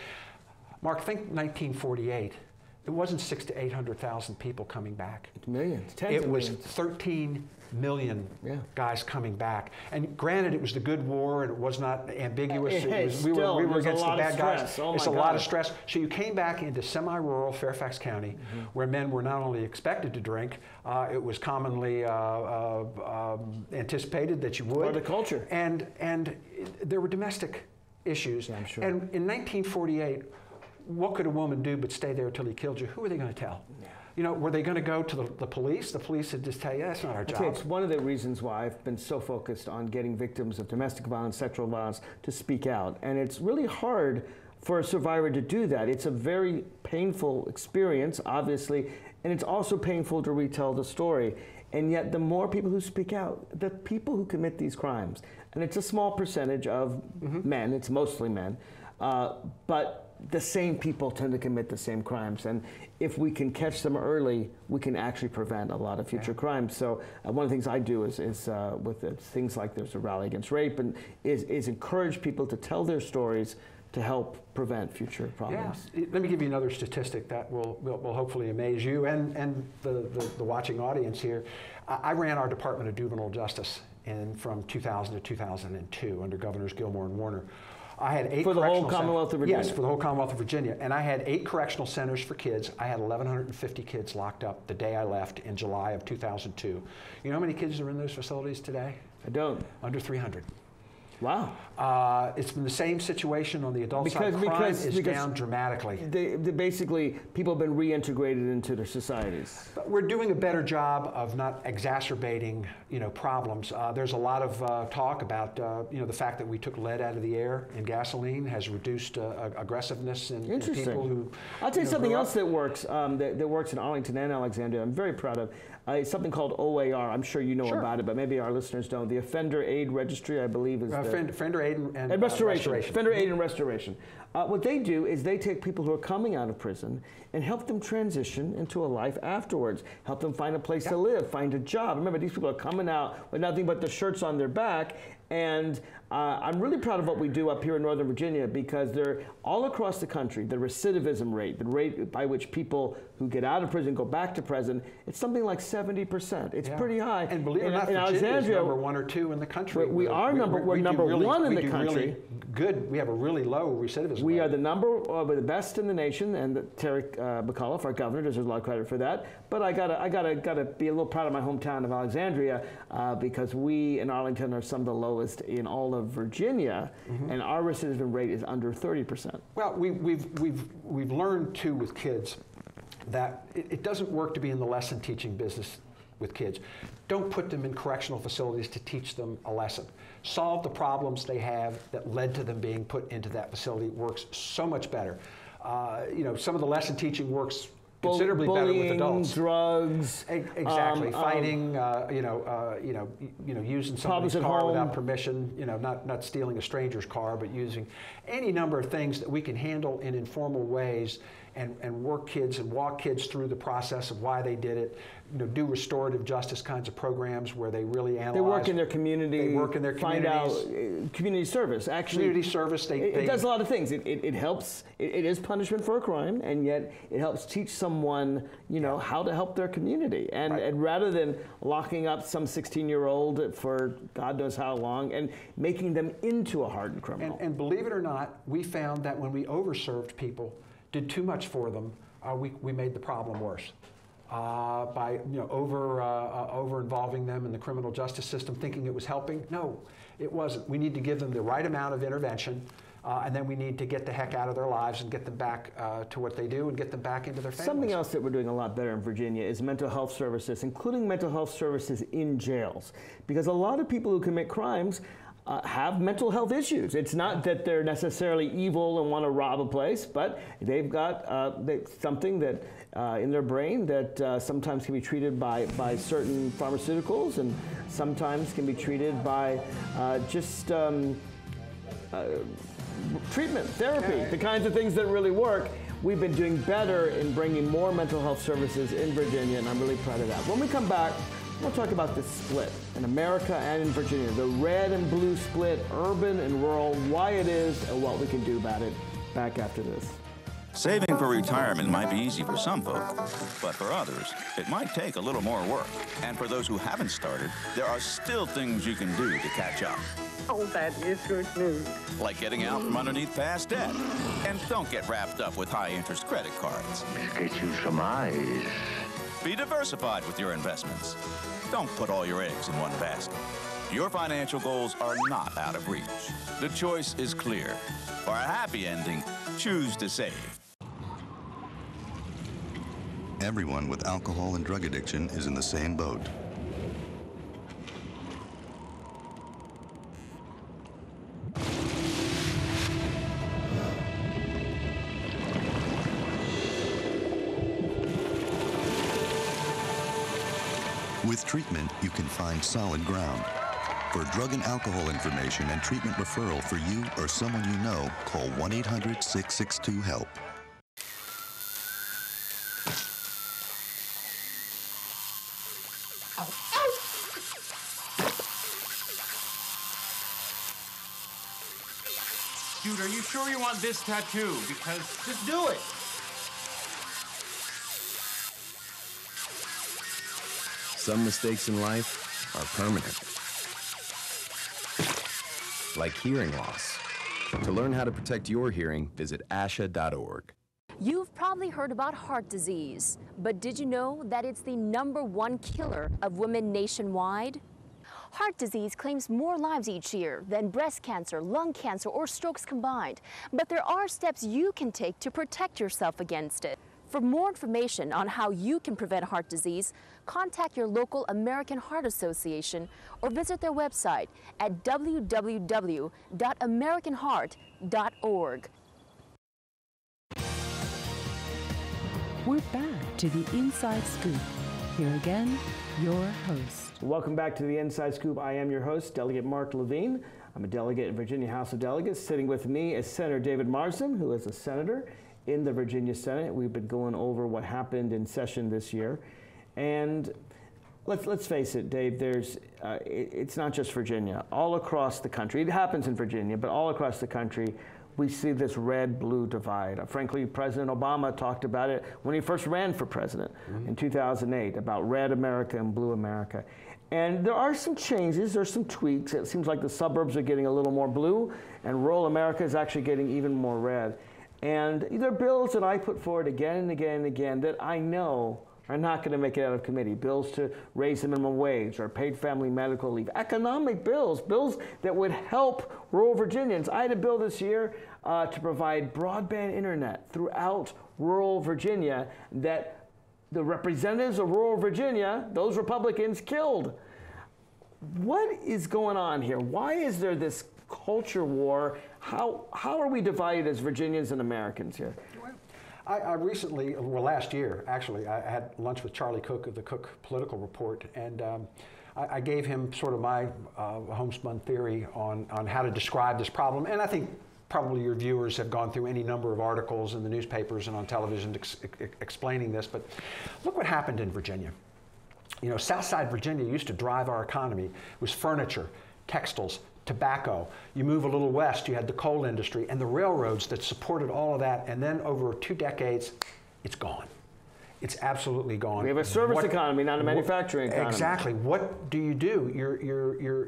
Mark, think 1948. It wasn't 600,000 to 800,000 people coming back. It's millions, tens of millions. It was 13 million guys coming back. And granted, it was the good war, and it was not ambiguous. We were against the bad guys. It's a lot of stress. So you came back into semi-rural Fairfax County, where men were not only expected to drink, it was commonly anticipated that you would. Part of the culture. And there were domestic issues. Yeah, I'm sure. And in 1948, what could a woman do but stay there until he killed you? Who are they going to tell? you know, were they going to go to the police? The police would just tell you, that's not our job. It's one of the reasons why I've been so focused on getting victims of domestic violence, sexual violence to speak out. And it's really hard for a survivor to do that. It's a very painful experience, obviously, and it's also painful to retell the story. And yet the more people who speak out, the people who commit these crimes, and it's a small percentage of men, it's mostly men, but the same people tend to commit the same crimes. And if we can catch them early, we can actually prevent a lot of future crimes. So one of the things I do is with things like there's a rally against rape, and is encourage people to tell their stories to help prevent future problems. Yeah. Let me give you another statistic that will hopefully amaze you and the watching audience here. I ran our Department of Juvenile Justice from 2000 to 2002 under Governors Gilmore and Warner. I had 8 for the whole correctional Commonwealth of Virginia? Yes, for the whole Commonwealth of Virginia. And I had 8 correctional centers for kids. I had 1,150 kids locked up the day I left in July of 2002. You know how many kids are in those facilities today? I don't. Under 300. Wow. It's been the same situation on the adult side. Crime is down dramatically. They basically, people have been reintegrated into their societies. But we're doing a better job of not exacerbating, you know, problems. There's a lot of talk about, you know, the fact that we took lead out of the air in gasoline has reduced aggressiveness in people who. I'll tell you something else that works. That works in Arlington and Alexandria. I'm very proud of. It's something called OAR. I'm sure you know about it, but maybe our listeners don't. The Offender Aid Registry, I believe, is Offender Aid and Restoration. Offender Aid and Restoration. What they do is they take people who are coming out of prison and help them transition into a life afterwards, help them find a place to live, find a job. Remember, these people are coming out with nothing but the shirts on their back, and I'm really proud of what we do up here in Northern Virginia, because they're all across the country, the recidivism rate, the rate by which people who get out of prison go back to prison, it's something like 70%. It's pretty high. And believe it or not, Virginia is number 1 or 2 in the country. We're number 1 in the country. Really good. We have a really low recidivism We rate. are the best in the nation, and Terry McAuliffe, our governor, deserves a lot of credit for that. But I gotta be a little proud of my hometown of Alexandria, because we in Arlington are some of the lowest in all of Virginia, and our recidivism rate is under 30%. Well, we've learned too with kids that it doesn't work to be in the lesson teaching business with kids. Don't put them in correctional facilities to teach them a lesson. Solve the problems they have that led to them being put into that facility. It works so much better. You know, some of the lesson teaching works considerably better with adults. Drugs, exactly. Fighting, using somebody's car without permission. You know, not stealing a stranger's car, but using any number of things that we can handle in informal ways, and work kids and walk kids through the process of why they did it. You know, do restorative justice kinds of programs where they really analyze. They work in their community. They work in their communities. Find out community service. Actually, community service. It does a lot of things. It helps. It is punishment for a crime, and yet it helps teach someone, you know, how to help their community. And rather than locking up some 16-year-old for God knows how long and making them into a hardened criminal. And believe it or not, we found that when we overserved people, did too much for them, we made the problem worse. By over involving them in the criminal justice system, thinking it was helping. No, it wasn't. We need to give them the right amount of intervention, and then we need to get the heck out of their lives and get them back to what they do and get them back into their families. Something else that we're doing a lot better in Virginia is mental health services, including mental health services in jails, because a lot of people who commit crimes have mental health issues. It's not that they're necessarily evil and want to rob a place, but they've got something that in their brain that sometimes can be treated by certain pharmaceuticals, and sometimes can be treated by just treatment, therapy, the kinds of things that really work. We've been doing better in bringing more mental health services in Virginia, and I'm really proud of that. When we come back, we'll talk about this split in America and in Virginia, the red and blue split, urban and rural, why it is, and what we can do about it. Back after this. Saving for retirement might be easy for some folk, but for others, it might take a little more work. And for those who haven't started, there are still things you can do to catch up. Oh, that is good news. Like getting out from underneath past debt. And don't get wrapped up with high-interest credit cards. Get you some eyes. Be diversified with your investments. Don't put all your eggs in one basket. Your financial goals are not out of reach. The choice is clear. For a happy ending, choose to save. Everyone with alcohol and drug addiction is in the same boat. With treatment, you can find solid ground. For drug and alcohol information and treatment referral for you or someone you know, call 1-800-662-HELP. Dude, are you sure you want this tattoo? Because just do it. Some mistakes in life are permanent. Like hearing loss. To learn how to protect your hearing, visit asha.org. You've probably heard about heart disease, but did you know that it's the #1 killer of women nationwide? Heart disease claims more lives each year than breast cancer, lung cancer, or strokes combined. But there are steps you can take to protect yourself against it. For more information on how you can prevent heart disease, contact your local American Heart Association or visit their website at www.americanheart.org. We're back to the Inside Scoop. Here again, your host. Welcome back to the Inside Scoop. I am your host, Delegate Mark Levine. I'm a delegate in Virginia House of Delegates. Sitting with me is Senator David Marsden, who is a senator in the Virginia Senate. We've been going over what happened in session this year. And let's face it, Dave, it's not just Virginia. All across the country, it happens in Virginia, but all across the country, we see this red-blue divide. Frankly, President Obama talked about it when he first ran for president in 2008, about red America and blue America. And there are some changes, there's some tweaks. It seems like the suburbs are getting a little more blue, and rural America is actually getting even more red. And there are bills that I put forward again and again and again that I know are not going to make it out of committee. Bills to raise the minimum wage or paid family medical leave. Economic bills, bills that would help rural Virginians. I had a bill this year to provide broadband internet throughout rural Virginia that the representatives of rural Virginia, those Republicans, killed. What is going on here? Why is there this culture war? How are we divided as Virginians and Americans here? I recently, well, last year, actually, I had lunch with Charlie Cook of the Cook Political Report, and I gave him sort of my homespun theory on how to describe this problem. And I think probably your viewers have gone through any number of articles in the newspapers and on television explaining this. But look what happened in Virginia. You know, Southside Virginia used to drive our economy. It was furniture, textiles, tobacco. You move a little west, you had the coal industry and the railroads that supported all of that, and then over 2 decades, it's gone. It's absolutely gone. We have a service economy, not a manufacturing economy. Exactly. What do? You're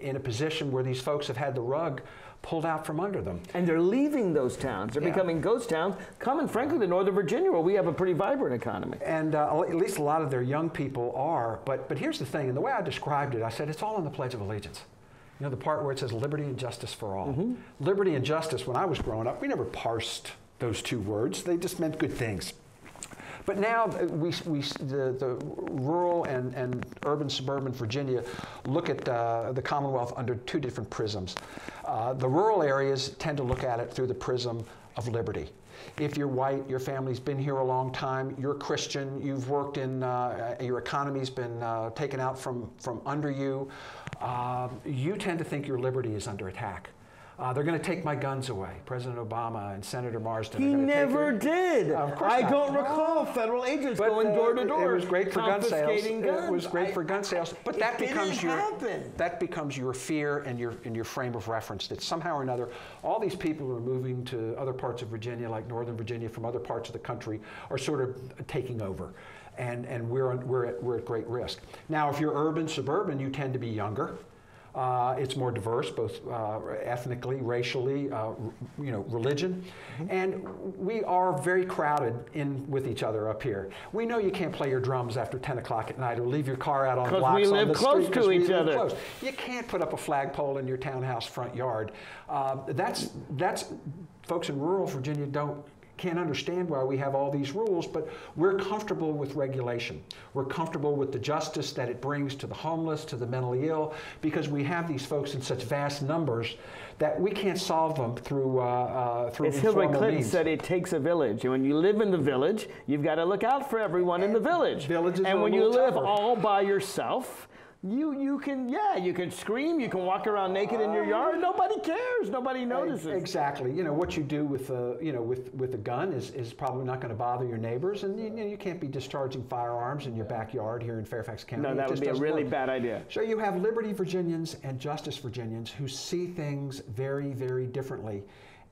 in a position where these folks have had the rug pulled out from under them. And they're leaving those towns. They're becoming ghost towns, coming, frankly, to Northern Virginia, where we have a pretty vibrant economy. And at least a lot of their young people are. But here's the thing, and the way I described it, I said it's all in the Pledge of Allegiance. You know, the part where it says liberty and justice for all. Liberty and justice, when I was growing up, we never parsed those 2 words. They just meant good things. But now the rural and urban suburban Virginia look at the Commonwealth under 2 different prisms. The rural areas tend to look at it through the prism of liberty. If you're white, your family's been here a long time, you're Christian, you've worked in, your economy's been taken out from under you, you tend to think your liberty is under attack. They're going to take my guns away. President Obama and Senator Marsden. He never did. Of course I not. don't recall federal agents going door to door. It was great for gun sales. Guns. It was great for gun sales. But that becomes becomes your fear and your frame of reference. That somehow or another, all these people who are moving to other parts of Virginia, like Northern Virginia, from other parts of the country, are sort of taking over. And we're at great risk. Now, if you're urban, suburban, you tend to be younger. It's more diverse, both ethnically, racially, religion. And we are very crowded in with each other up here. We know you can't play your drums after 10 o'clock at night or leave your car out on blocks on the street. Because we live close to each other. You can't put up a flagpole in your townhouse front yard. That's folks in rural Virginia can't understand why we have all these rules, but we're comfortable with regulation. We're comfortable with the justice that it brings to the homeless, to the mentally ill, because we have these folks in such vast numbers that we can't solve them through As Hillary Clinton said, it takes a village. And when you live in the village, you've got to look out for everyone in the village. And when you live all by yourself, you can scream, you can walk around naked in your yard. Nobody cares. Nobody notices. Exactly. You know what you do with a gun is probably not going to bother your neighbors, and you can't be discharging firearms in your backyard here in Fairfax County. No, that would be a really bad idea. So you have Liberty Virginians and Justice Virginians who see things very, very differently.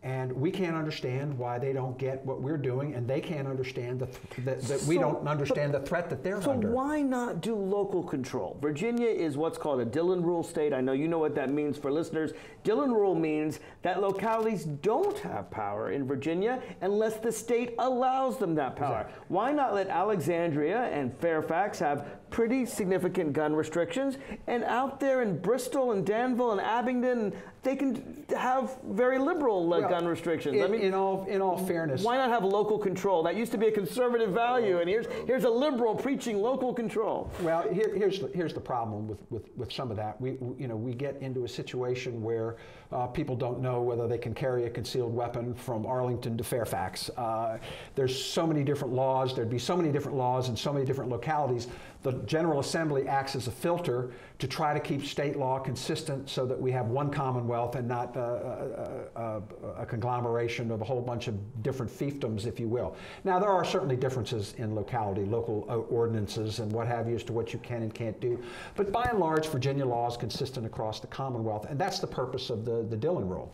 And we can't understand why they don't get what we're doing, and they can't understand that we don't understand the threat that they're under. So why not do local control? Virginia is what's called a Dillon Rule state. I know you know what that means for listeners. Dillon Rule means that localities don't have power in Virginia unless the state allows them that power. Exactly. Why not let Alexandria and Fairfax have pretty significant gun restrictions, and out there in Bristol and Danville and Abingdon, they can have very liberal gun restrictions. I mean, in all fairness, why not have local control? That used to be a conservative value, and here's a liberal preaching local control. Well, here's the problem with some of that. We get into a situation where people don't know whether they can carry a concealed weapon from Arlington to Fairfax. There's so many different laws. There'd be so many different laws in so many different localities. The General Assembly acts as a filter to try to keep state law consistent so that we have one Commonwealth and not a conglomeration of a whole bunch of different fiefdoms, if you will. Now, there are certainly differences in locality, local ordinances and what have you as to what you can and can't do. But by and large, Virginia law is consistent across the Commonwealth, and that's the purpose of the Dillon Rule.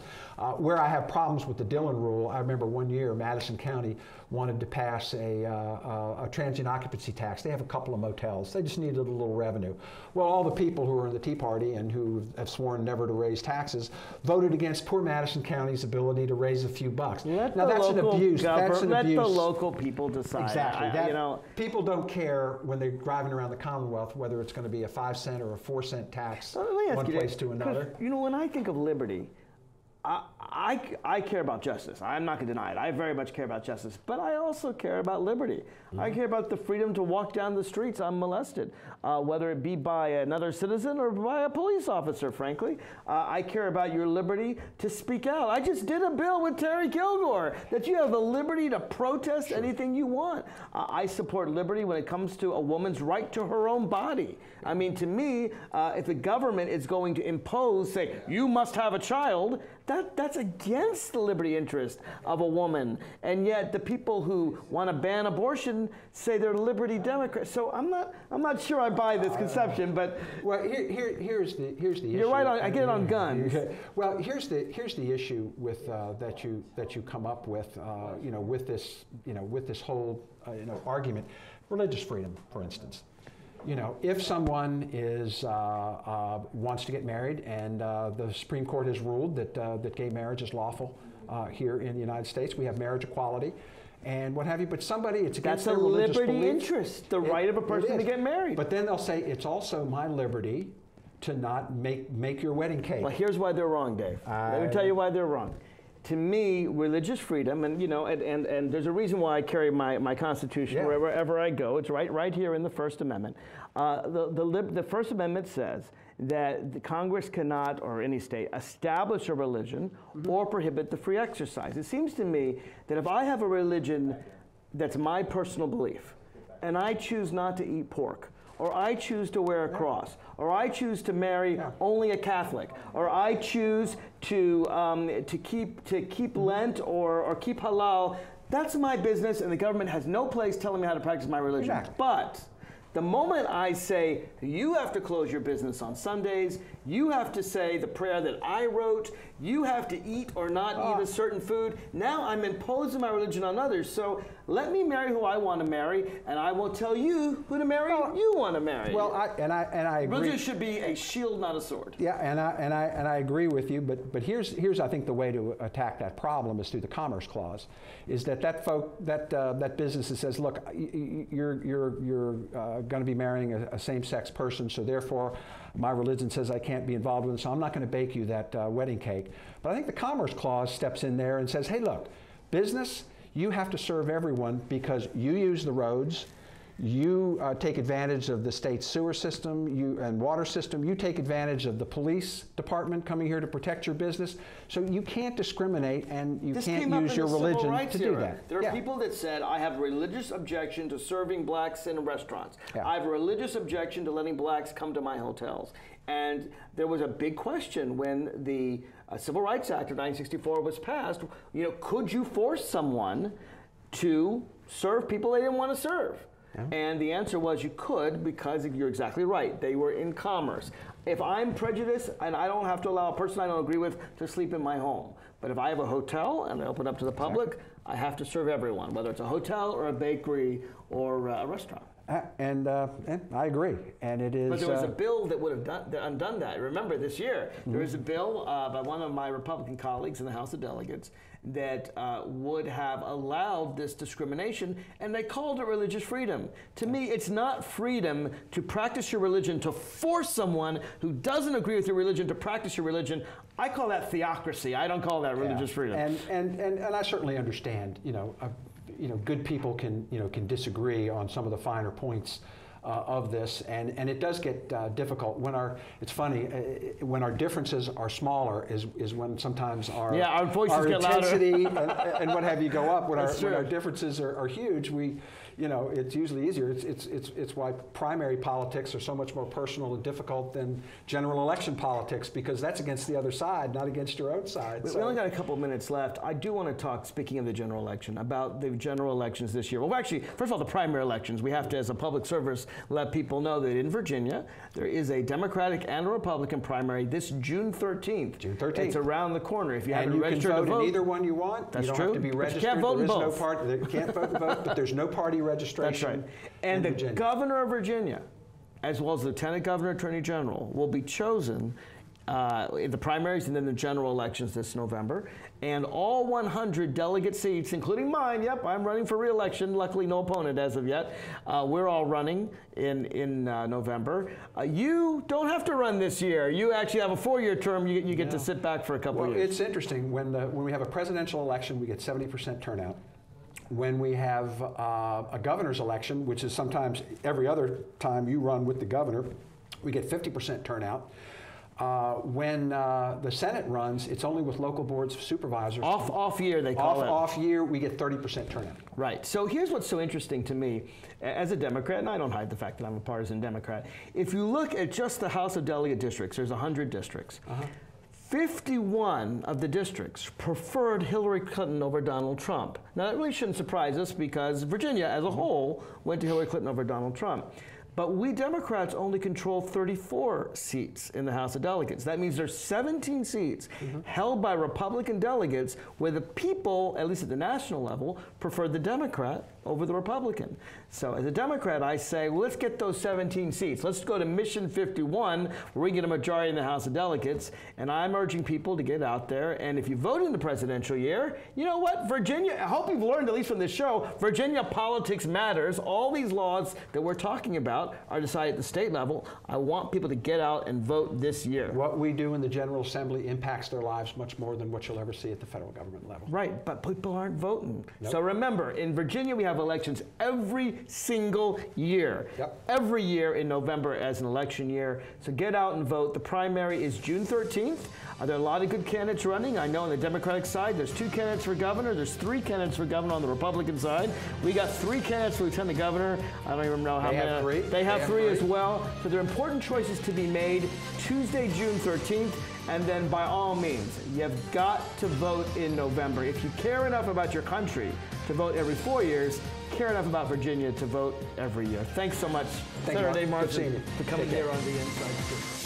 Where I have problems with the Dillon Rule, I remember one year Madison County wanted to pass a transient occupancy tax. They have a couple of motels. They just needed a little revenue. Well, all the people who are in the Tea Party and who have sworn never to raise taxes voted against poor Madison County's ability to raise a few bucks. Now that's an abuse. That's an abuse. Let the local people decide. Exactly. People don't care when they're driving around the Commonwealth whether it's going to be a 5-cent or a 4-cent tax one place to another. You know, when I think of liberty, I care about justice. I'm not going to deny it. I very much care about justice, but I also care about liberty. Mm-hmm. I care about the freedom to walk down the streets unmolested, whether it be by another citizen or by a police officer, frankly. I care about your liberty to speak out. I just did a bill with Terry Kilgore that you have the liberty to protest anything you want. I support liberty when it comes to a woman's right to her own body. I mean, to me, if the government is going to impose, say, you must have a child, that's against the liberty interest of a woman. And yet the people who want to ban abortion say they're liberty Democrats. So I'm not sure I buy this conception, but well, here's the issue. You're right on. I get it on guns. Well, here's the issue with that you come up with with this whole argument. Religious freedom, for instance. If someone wants to get married, and the Supreme Court has ruled that gay marriage is lawful here in the United States, we have marriage equality, and what have you. But it's against their religious belief. That's a liberty interest, the right of a person to get married. But then they'll say it's also my liberty to not make your wedding cake. Well, here's why they're wrong, Dave. Let me tell you why they're wrong. To me, religious freedom, and and there's a reason why I carry my Constitution wherever I go. It's right here in the First Amendment. The First Amendment says that the Congress cannot, or any state, establish a religion or prohibit the free exercise. It seems to me that if I have a religion that's my personal belief, and I choose not to eat pork, or I choose to wear a cross, or I choose to marry only a Catholic, or I choose to keep Lent or keep halal, that's my business, and the government has no place telling me how to practice my religion. Exactly. But the moment I say, you have to close your business on Sundays, you have to say the prayer that I wrote, you have to eat or not eat a certain food, now I'm imposing my religion on others. So let me marry who I want to marry, and I will tell you who to marry you want to marry. Well, I agree. Religion should be a shield, not a sword. Yeah, and I agree with you. But here's I think the way to attack that problem is through the Commerce Clause, is that business that says, look, you're going to be marrying a same-sex person, so therefore my religion says I can't be involved with it, so I'm not going to bake you that wedding cake. But I think the Commerce Clause steps in there and says, hey, look, business, you have to serve everyone because you use the roads, you take advantage of the state's sewer system and water system. You take advantage of the police department coming here to protect your business. So you can't discriminate, and you can't use your religion to do that. There are people that said, I have a religious objection to serving blacks in restaurants. I have a religious objection to letting blacks come to my hotels. And there was a big question when the Civil Rights Act of 1964 was passed. You know, could you force someone to serve people they didn't want to serve? And the answer was you could, because you're exactly right. They were in commerce. If I'm prejudiced and I don't have to allow a person I don't agree with to sleep in my home, but if I have a hotel and I open up to the public, I have to serve everyone, whether it's a hotel or a bakery or a restaurant. And I agree. And it is. But there was a bill that would have undone that. Remember, this year, there was a bill by one of my Republican colleagues in the House of Delegates that would have allowed this discrimination, and they called it religious freedom. To me, it's not freedom to practice your religion, to force someone who doesn't agree with your religion to practice your religion. I call that theocracy. I don't call that religious freedom. And I certainly understand, good people can disagree on some of the finer points of this, and it does get difficult it's funny when our differences are smaller is when sometimes our voices get intensity louder. and what have you go up. When our differences are huge, it's usually easier. It's why primary politics are so much more personal and difficult than general election politics, because that's against the other side, not against your own side. We only got a couple of minutes left. I do want to talk, speaking of the general election, about the general elections this year. Well, actually, first of all, the primary elections. We have to, as a public service, let people know that in Virginia, there is a Democratic and a Republican primary this June 13th. June 13th. It's around the corner. If you haven't registered to vote, to vote in either one you want. That's you don't true. have to be registered. You can't vote in both. You can't vote and vote, but there's no party registration. That's right. And the governor of Virginia, as well as the lieutenant governor, attorney general, will be chosen in the primaries and then the general elections this November. And all 100 delegate seats, including mine, yep, I'm running for re-election, luckily no opponent as of yet. We're all running in November. You don't have to run this year. You actually have a 4-year term. You get to sit back for a couple of years. It's interesting. When we have a presidential election, we get 70% turnout. When we have a governor's election, which is sometimes every other time you run with the governor, we get 50% turnout. When the Senate runs, it's only with local boards of supervisors. Off year, they call it. Off year, we get 30% turnout. Right. So here's what's so interesting to me as a Democrat, and I don't hide the fact that I'm a partisan Democrat. If you look at just the House of Delegate districts, there's 100 districts. 51 of the districts preferred Hillary Clinton over Donald Trump. Now, that really shouldn't surprise us because Virginia as a whole went to Hillary Clinton over Donald Trump. But we Democrats only control 34 seats in the House of Delegates. That means there's 17 seats held by Republican delegates where the people, at least at the national level, prefer the Democrat over the Republican. So as a Democrat, I say, well, let's get those 17 seats. Let's go to Mission 51, where we get a majority in the House of Delegates. And I'm urging people to get out there. And if you vote in the presidential year, you know what? Virginia, I hope you've learned, at least from this show, Virginia politics matters. All these laws that we're talking about are decided at the state level. I want people to get out and vote this year. What we do in the General Assembly impacts their lives much more than what you'll ever see at the federal government level. Right, but people aren't voting. Nope. So remember, in Virginia, we have elections every single year. Every year in November as an election year. So get out and vote. The primary is June 13th. There are a lot of good candidates running. I know on the Democratic side, there's 2 candidates for governor. There's 3 candidates for governor on the Republican side. We got 3 candidates for lieutenant governor. I don't even know how many. Have 3. They have 3 as well. So there are important choices to be made Tuesday, June 13th. And then by all means, you've got to vote in November. If you care enough about your country to vote every 4 years, care enough about Virginia to vote every year. Thanks so much, Senator David Marsden, for coming here on The Inside Scoop.